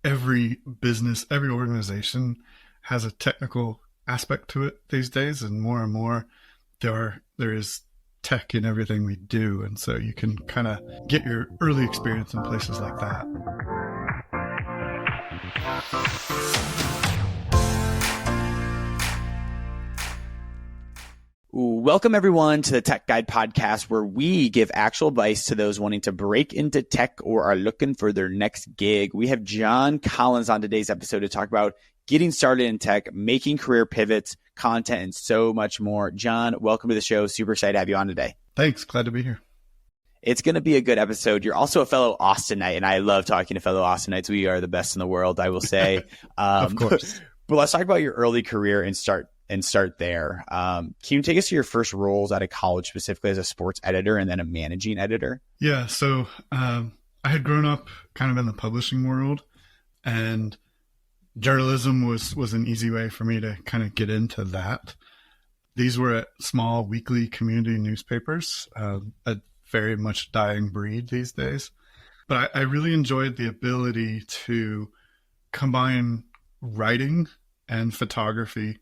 every business, every organization has a technical aspect to it these days, and more there is tech in everything we do, and so you can kind of get your early experience in places like that. Welcome, everyone, to the TechGuide podcast, where we give actual advice to those wanting to break into tech or are looking for their next gig. We have John Collins on today's episode to talk about getting started in tech, making career pivots, content, and so much more. John, welcome to the show. Super excited to have you on today. Thanks. Glad to be here. It's going to be a good episode. You're also a fellow Austinite, and I love talking to fellow Austinites. We are the best in the world, I will say. Of course. But let's talk about your early career and start there. Can you take us to your first roles out of college, specifically as a sports editor and then a managing editor? Yeah. So I had grown up kind of in the publishing world, and journalism was an easy way for me to kind of get into that. These were at small weekly community newspapers, a very much dying breed these days. But I really enjoyed the ability to combine writing and photography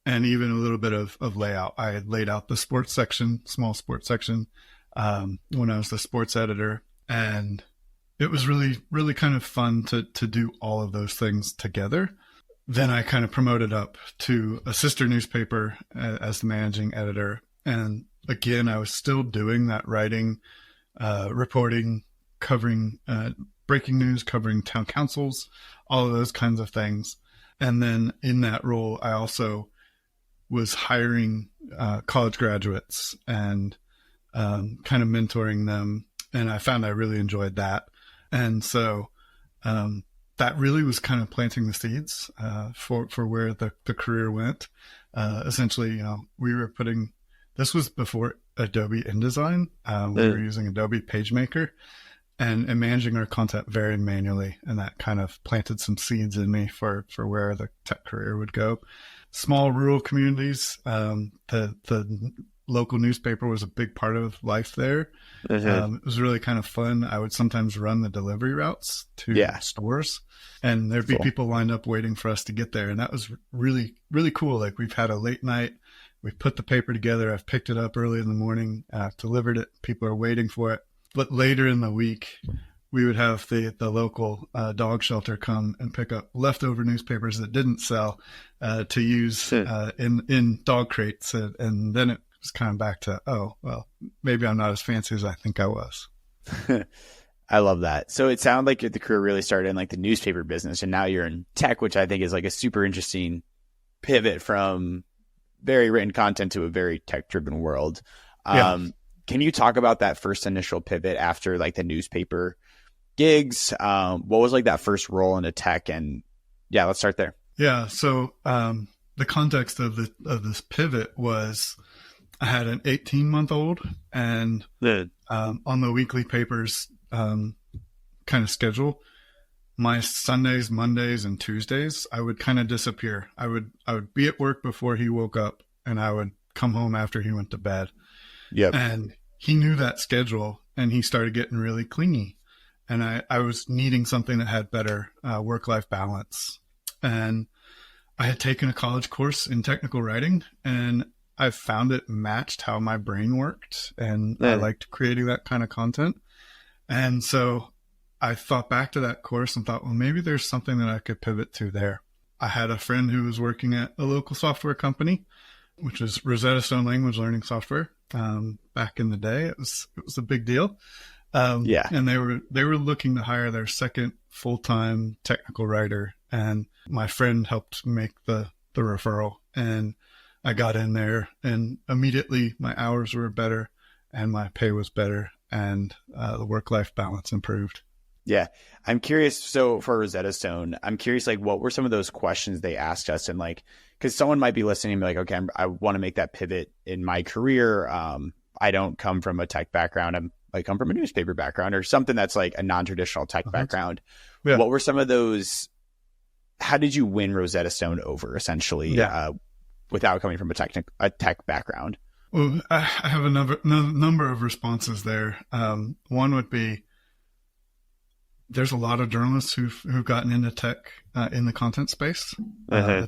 and even a little bit of layout. I had laid out the sports section, small sports section, when I was the sports editor. And it was really, really kind of fun to do all of those things together. Then I kind of promoted up to a sister newspaper as the managing editor. And again, I was still doing that writing, reporting, covering breaking news, covering town councils, all of those kinds of things. And then in that role, I also was hiring college graduates and kind of mentoring them. And I found I really enjoyed that. And so that really was kind of planting the seeds for where the career went. Essentially, we were this was before Adobe InDesign. We were using Adobe PageMaker and managing our content very manually. And that kind of planted some seeds in me for where the tech career would go. Small rural communities, the local newspaper was a big part of life there. Mm-hmm. It was really kind of fun. I would sometimes run the delivery routes to stores, and there'd be people lined up waiting for us to get there. And that was really, really cool. Like, we've had a late night. We put the paper together. I've picked it up early in the morning. I've delivered it. People are waiting for it. But later in the week, we would have the local dog shelter come and pick up leftover newspapers that didn't sell to use in dog crates. And then it was kind of back to, oh, well, maybe I'm not as fancy as I think I was. I love that. So it sounded like the career really started in like the newspaper business, and now you're in tech, which I think is like a super interesting pivot from very written content to a very tech-driven world. Can you talk about that first initial pivot after like the newspaper gigs? What was like that first role into tech? And yeah, let's start there. Yeah. So the context of this pivot was I had an 18-month-old, and on the weekly papers kind of schedule, my Sundays, Mondays, and Tuesdays, I would kind of disappear. I would be at work before he woke up, and I would come home after he went to bed. Yep. And he knew that schedule, and he started getting really clingy. And I was needing something that had better work-life balance. And I had taken a college course in technical writing, and I found it matched how my brain worked. And I liked creating that kind of content. And so I thought back to that course and thought, well, maybe there's something that I could pivot to there. I had a friend who was working at a local software company, which is Rosetta Stone language learning software. Back in the day, it was a big deal. And they were looking to hire their second full-time technical writer, and my friend helped make the referral, and I got in there, and immediately my hours were better and my pay was better, and the work-life balance improved. Yeah. I'm curious. So for Rosetta Stone, I'm curious, like, what were some of those questions they asked us? And like, because someone might be listening and be like, okay, I want to make that pivot in my career. I don't come from a tech background. I come from a newspaper background or something that's like a non-traditional tech background. Yeah. What were some of those? How did you win Rosetta Stone over, essentially, without coming from a tech background? Well, I have a number of responses there. One would be, there's a lot of journalists who've gotten into tech in the content space. Uh-huh.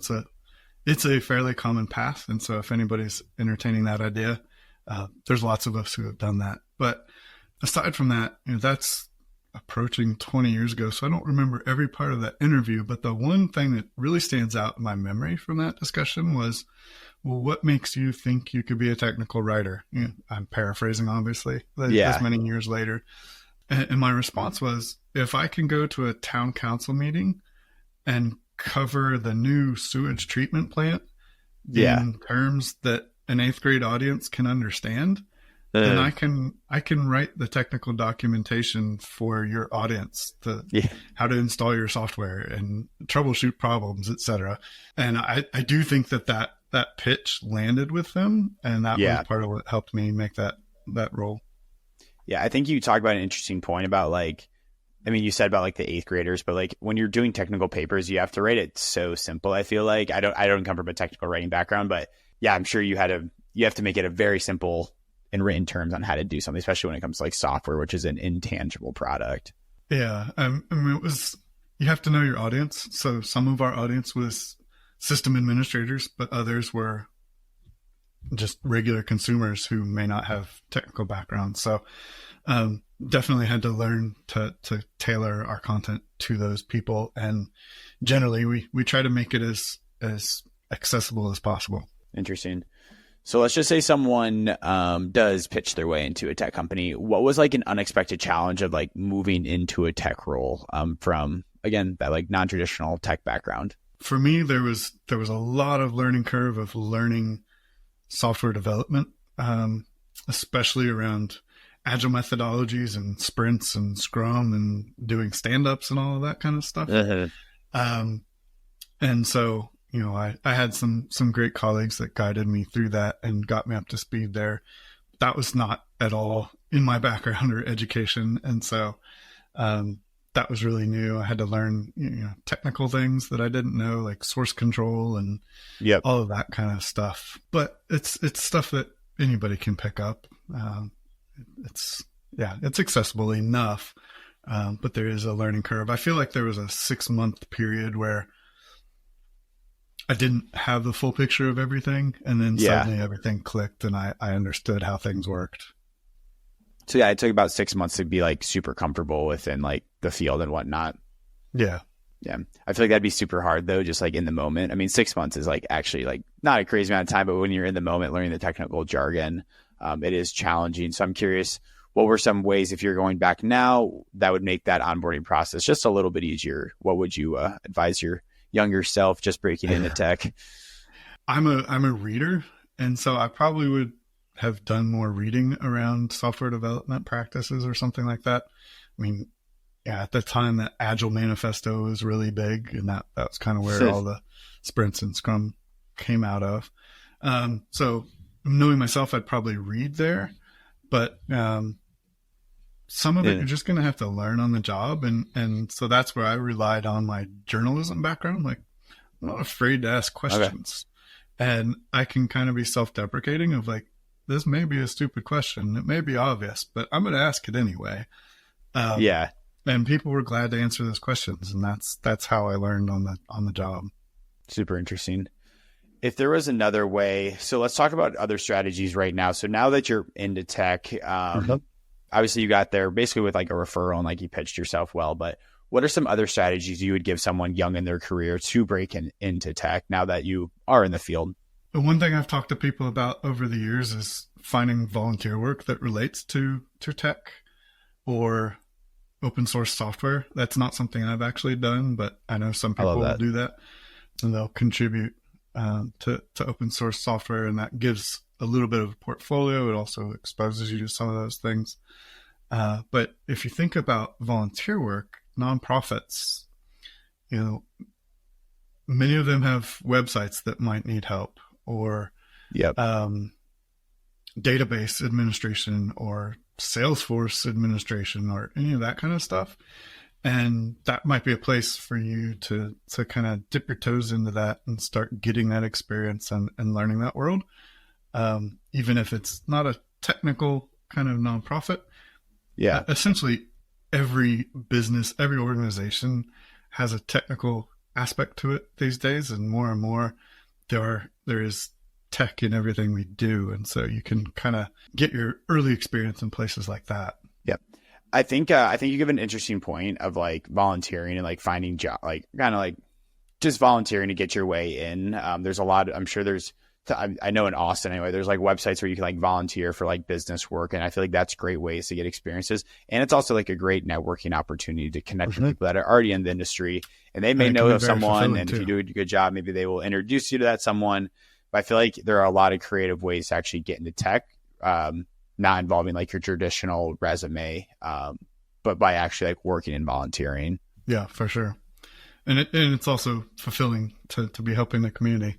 It's a fairly common path, and so if anybody's entertaining that idea, there's lots of us who have done that. But aside from that, that's approaching 20 years ago, so I don't remember every part of that interview. But the one thing that really stands out in my memory from that discussion was, well, what makes you think you could be a technical writer? I'm paraphrasing, obviously, Yeah. this many years later. And my response was, if I can go to a town council meeting and cover the new sewage treatment plant Yeah. in terms that an eighth grade audience can understand, then Uh, I can write the technical documentation for your audience to yeah. how to install your software and troubleshoot problems, etc. And I do think that pitch landed with them, and that Yeah. was part of what helped me make that role. Yeah. I think you talk about an interesting point about like, I mean, you said about like the eighth graders, but like when you're doing technical papers, you have to write it so simple. I feel like I don't come from a technical writing background, but yeah, I'm sure you have to make it a very simple in written terms on how to do something, especially when it comes to like software, which is an intangible product. Yeah, I mean, you have to know your audience. So some of our audience was system administrators, but others were just regular consumers who may not have technical backgrounds. So definitely had to learn to tailor our content to those people. And generally, we try to make it as accessible as possible. Interesting. So let's just say someone does pitch their way into a tech company. What was like an unexpected challenge of like moving into a tech role from, again, that like non-traditional tech background? For me, there was a lot of learning curve of learning software development, especially around agile methodologies and sprints and Scrum and doing stand-ups and all of that kind of stuff. Uh-huh. And so, I had some great colleagues that guided me through that and got me up to speed there. That was not at all in my background or education. And so that was really new. I had to learn technical things that I didn't know, like source control and Yep. all of that kind of stuff. But it's stuff that anybody can pick up. It's accessible enough, but there is a learning curve. I feel like there was a 6-month period where I didn't have the full picture of everything, and then suddenly everything clicked and I understood how things worked. So yeah, it took about 6 months to be like super comfortable within like the field and whatnot. Yeah. Yeah. I feel like that'd be super hard though, just like in the moment. I mean, 6 months is like actually like not a crazy amount of time, but when you're in the moment learning the technical jargon, it is challenging. So I'm curious, what were some ways, if you're going back now, that would make that onboarding process just a little bit easier? What would you advise your younger self just breaking into tech? I'm a reader, and so I probably would have done more reading around software development practices or something like that. I mean, yeah, at the time that Agile Manifesto was really big, and that was kind of where all the sprints and Scrum came out of. So knowing myself, I'd probably read there, but some of it you're just going to have to learn on the job. And so that's where I relied on my journalism background. Like, I'm not afraid to ask questions. Okay. And I can kind of be self-deprecating of like, this may be a stupid question. It may be obvious, but I'm going to ask it anyway. Yeah. And people were glad to answer those questions. And that's how I learned on the job. Super interesting. If there was another way, so let's talk about other strategies right now. So now that you're into tech, obviously you got there basically with like a referral and like you pitched yourself well, but what are some other strategies you would give someone young in their career to break into tech now that you are in the field? The one thing I've talked to people about over the years is finding volunteer work that relates to tech or open source software. That's not something I've actually done, but I know some people will do that, and they'll contribute to open source software, and that gives a little bit of a portfolio. It also exposes you to some of those things. But if you think about volunteer work, nonprofits, many of them have websites that might need help, or database administration or Salesforce administration or any of that kind of stuff. And that might be a place for you to kind of dip your toes into that and start getting that experience and learning that world. Even if it's not a technical kind of nonprofit. Yeah. Essentially, every business, every organization has a technical aspect to it these days, and more there is tech in everything we do, and so you can kind of get your early experience in places like that. Yep. I think you give an interesting point of like volunteering and like finding job, like kind of like just volunteering to get your way in. There's a lot. I'm sure I know in Austin anyway, there's like websites where you can like volunteer for like business work. And I feel like that's great ways to get experiences. And it's also like a great networking opportunity to connect with people that are already in the industry, and they may know of someone. And if you do a good job, maybe they will introduce you to that someone. But I feel like there are a lot of creative ways to actually get into tech, not involving like your traditional resume, but by actually like working and volunteering. Yeah, for sure. And it's also fulfilling to be helping the community.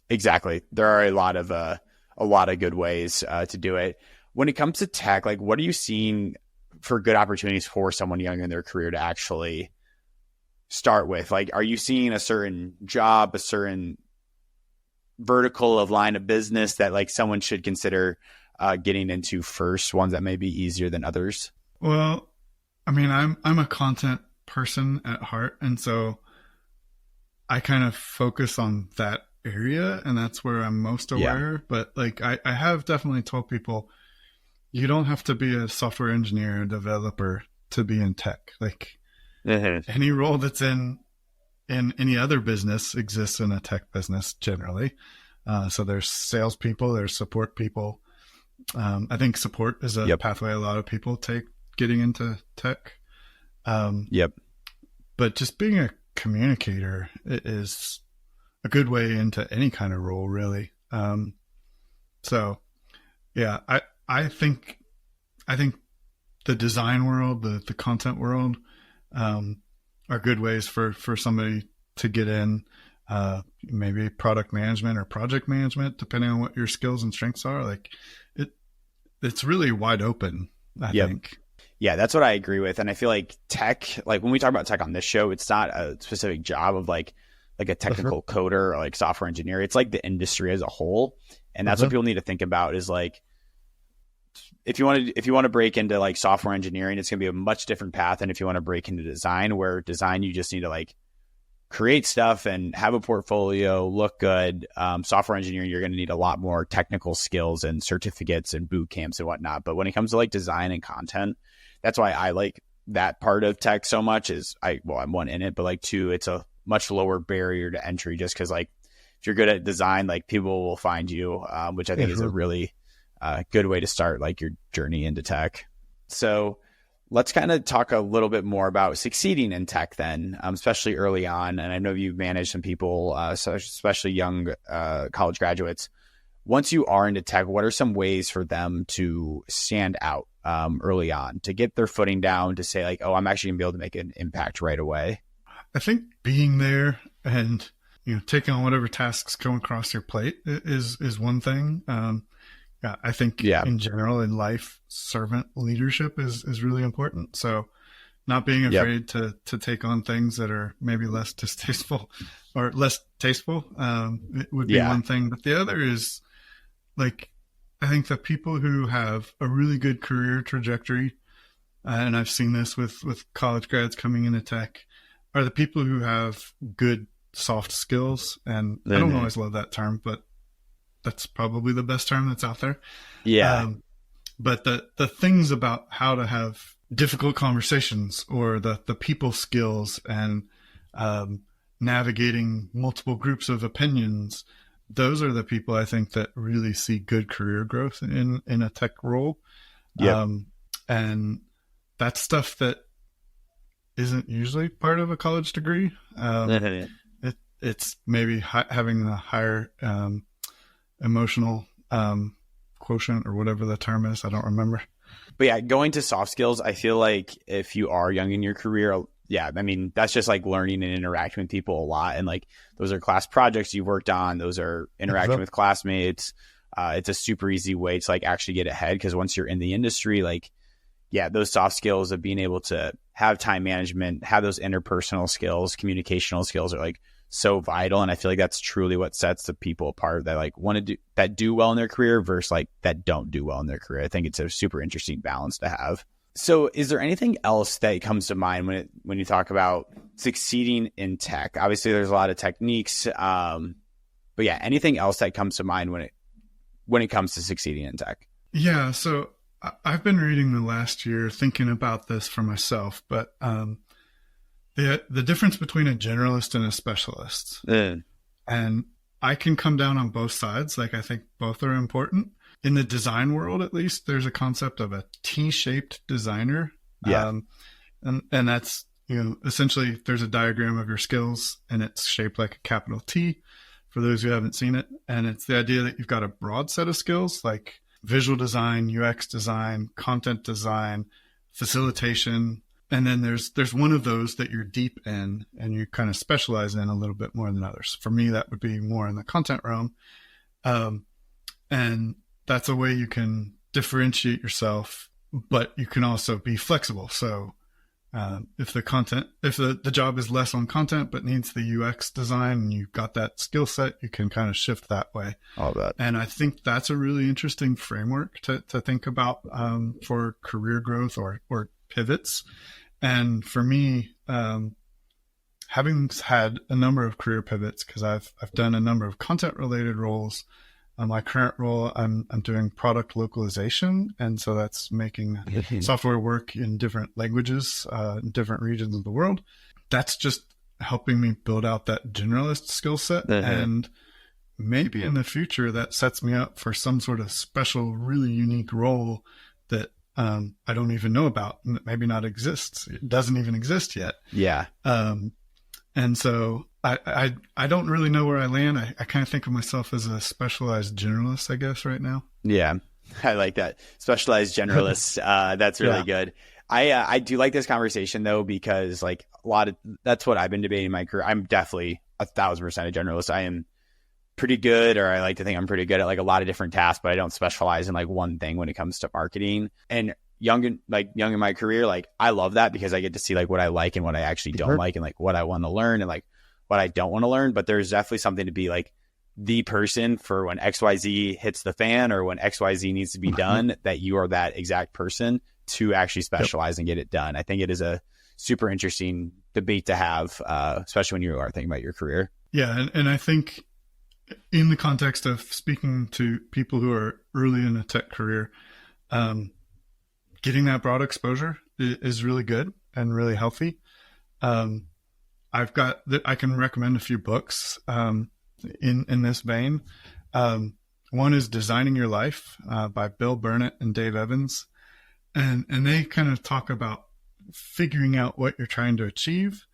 Exactly. There are a lot of good ways to do it. When it comes to tech, like what are you seeing for good opportunities for someone young in their career to actually start with? Like, are you seeing a certain job, a certain vertical of line of business that like someone should consider getting into first, ones that may be easier than others? Well, I mean, I'm a content person at heart, and so I kind of focus on that area, and that's where I'm most aware. Yeah. But like I have definitely told people, you don't have to be a software engineer or developer to be in tech. Like any role that's in any other business exists in a tech business generally. So there's salespeople, there's support people. I think support is a pathway a lot of people take getting into tech. But just being a communicator is a good way into any kind of role, really. So yeah, I think the design world, the content world, are good ways for somebody to get in. Maybe product management or project management, depending on what your skills and strengths are. Like it's really wide open, I think. Yeah, that's what I agree with. And I feel like tech, like when we talk about tech on this show, it's not a specific job of like a technical coder or like software engineer. It's like the industry as a whole. And that's what people need to think about is like, if you want to break into like software engineering, it's going to be a much different path than if you want to break into design, where design, you just need to like create stuff and have a portfolio, look good. Software engineering, you're going to need a lot more technical skills and certificates and boot camps and whatnot. But when it comes to like design and content, that's why I like that part of tech so much. I'm one in it, but like two, it's a much lower barrier to entry, just because like if you're good at design, like people will find you, which I think is a really good way to start like your journey into tech. So let's kind of talk a little bit more about succeeding in tech then, especially early on. And I know you've managed some people, especially young college graduates. Once you are into tech, what are some ways for them to stand out early on, to get their footing down, to say like, oh, I'm actually gonna be able to make an impact right away? I think being there and taking on whatever tasks come across your plate is one thing. I think in general in life, servant leadership is really important. So not being afraid to take on things that are maybe less distasteful or less tasteful it would be one thing. But the other is like, I think the people who have a really good career trajectory, and I've seen this with college grads coming into tech, are the people who have good soft skills. And I don't always love that term, but that's probably the best term that's out there. Yeah. But the things about how to have difficult conversations, or the people skills, and navigating multiple groups of opinions, those are the people I think that really see good career growth in a tech role. And that's stuff that isn't usually part of a college degree. It's maybe having a higher emotional quotient, or whatever the term is. I don't remember. But yeah, going to soft skills, I feel like if you are young in your career, I mean, that's just like learning and interacting with people a lot. And like, those are class projects you worked on. Those are interacting with classmates. It's a super easy way to like actually get ahead. Because once you're in the industry, like, those soft skills of being able to have time management, have those interpersonal skills, communicational skills are like so vital. And I feel like that's truly what sets the people apart that like want to do well in their career versus like that don't do well in their career. I think it's a super interesting balance to have. So is there anything else that comes to mind when you talk about succeeding in tech? Obviously, there's a lot of techniques, but yeah, anything else that comes to mind when it comes to succeeding in tech? Yeah, so I've been reading the last year, thinking about this for myself, but the difference between a generalist and a specialist, and I can come down on both sides. Like I think both are important. In the design world, at least, there's a concept of a T-shaped designer. Yeah. And that's, essentially there's a diagram of your skills and it's shaped like a capital T for those who haven't seen it. And it's the idea that you've got a broad set of skills like visual design, UX design, content design, facilitation. And then there's one of those that you're deep in and you kind of specialize in a little bit more than others. For me, that would be more in the content realm. And that's a way you can differentiate yourself, but you can also be flexible. So if the job is less on content, but needs the UX design and you've got that skill set, you can kind of shift that way. All that. And I think that's a really interesting framework to think about for career growth or pivots. And for me, having had a number of career pivots, because I've done a number of content related roles. My current role, I'm doing product localization. And so that's making software work in different languages, in different regions of the world. That's just helping me build out that generalist skill set. And maybe in the future, that sets me up for some sort of special, really unique role that I don't even know about and that maybe not exists. It doesn't even exist yet. Yeah. And so I don't really know where I land. I kind of think of myself as a specialized generalist, I guess, right now. Yeah, I like that. Specialized generalist. That's really good. I do like this conversation though, because like that's what I've been debating in my career. I'm definitely 1,000% a generalist. I am pretty good, or I like to think I'm pretty good at like a lot of different tasks, but I don't specialize in like one thing when it comes to marketing. And young in my career, like I love that because I get to see like what I like and what I actually don't like and like what I want to learn and like what I don't want to learn. But there's definitely something to be like the person for when XYZ hits the fan or when XYZ needs to be done, that you are that exact person to actually specialize and get it done. I think it is a super interesting debate to have, especially when you are thinking about your career. Yeah. And I think in the context of speaking to people who are early in a tech career, getting that broad exposure is really good and really healthy. I can recommend a few books in this vein. One is Designing Your Life by Bill Burnett and Dave Evans. And they kind of talk about figuring out what you're trying to achieve.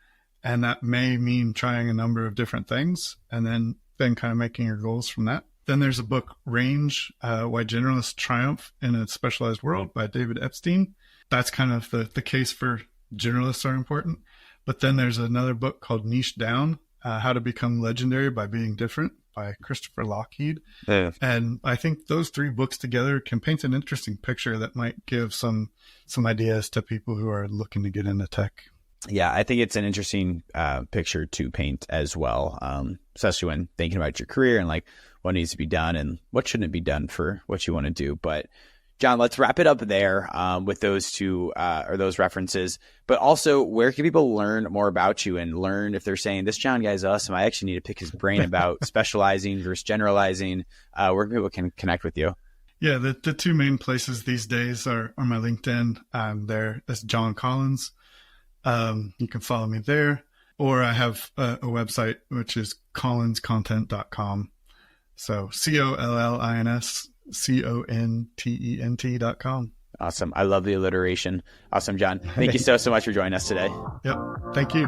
And that may mean trying a number of different things and then kind of making your goals from that. Then there's a book, Range, Why Generalists Triumph in a Specialized World by David Epstein. That's kind of the case for generalists are important. But then there's another book called Niche Down, How to Become Legendary by Being Different by Christopher Lockheed. Yeah. And I think those three books together can paint an interesting picture that might give some ideas to people who are looking to get into tech. Yeah, I think it's an interesting picture to paint as well, especially when thinking about your career and like what needs to be done and what shouldn't be done for what you want to do. But John, let's wrap it up there with those two or those references. But also, where can people learn more about you and learn if they're saying this John guy's awesome? I actually need to pick his brain about specializing versus generalizing. Where people can connect with you? Yeah, the two main places these days are my LinkedIn. I'm there as John Collins. You can follow me there, or I have a website, which is collinscontent.com. So COLLINSCONTENT.com. Awesome. I love the alliteration. Awesome, John. Thank you so much for joining us today. Yep. Thank you.